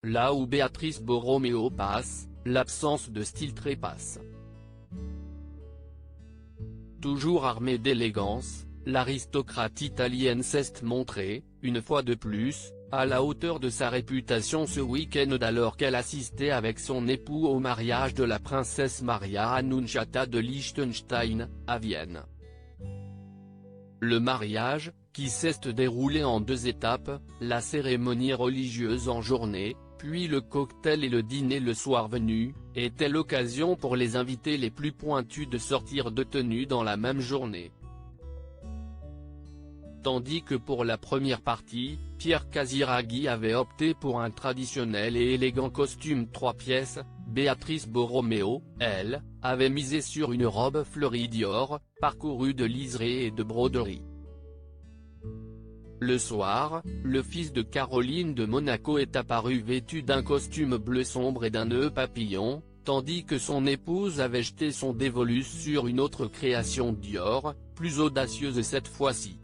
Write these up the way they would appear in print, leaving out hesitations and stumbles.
là où Béatrice Borromeo passe, l'absence de style trépasse. Toujours armée d'élégance, l'aristocrate italienne s'est montrée, une fois de plus, à la hauteur de sa réputation ce week-end alors qu'elle assistait avec son époux au mariage de la princesse Maria Annunciata de Liechtenstein, à Vienne. Le mariage, qui s'est déroulé en 2 étapes, la cérémonie religieuse en journée, puis le cocktail et le dîner le soir venu, était l'occasion pour les invités les plus pointus de sortir de tenue dans la même journée. Tandis que pour la première partie, Pierre Casiraghi avait opté pour un traditionnel et élégant costume 3 pièces, Béatrice Borromeo, elle, avait misé sur une robe fleurie Dior, parcourue de liserés et de broderies. Le soir, le fils de Caroline de Monaco est apparu vêtu d'un costume bleu sombre et d'un nœud papillon, tandis que son épouse avait jeté son dévolu sur une autre création Dior, plus audacieuse cette fois-ci.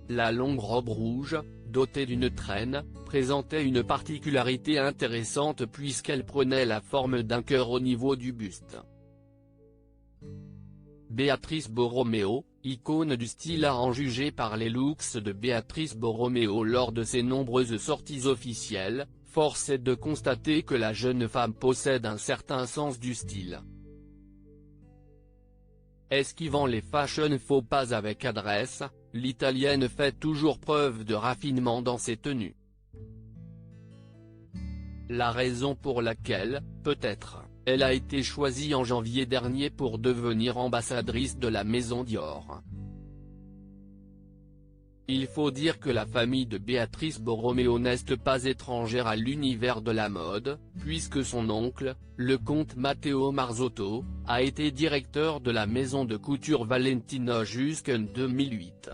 La longue robe rouge, dotée d'une traîne, présentait une particularité intéressante puisqu'elle prenait la forme d'un cœur au niveau du buste. Béatrice Borromeo, icône du style à en juger par les looks de Béatrice Borromeo lors de ses nombreuses sorties officielles, force est de constater que la jeune femme possède un certain sens du style. Esquivant les fashion faux pas avec adresse, l'Italienne fait toujours preuve de raffinement dans ses tenues. La raison pour laquelle, peut-être, elle a été choisie en janvier dernier pour devenir ambassadrice de la maison Dior. Il faut dire que la famille de Béatrice Borromeo n'est pas étrangère à l'univers de la mode, puisque son oncle, le comte Matteo Marzotto, a été directeur de la maison de couture Valentino jusqu'en 2008.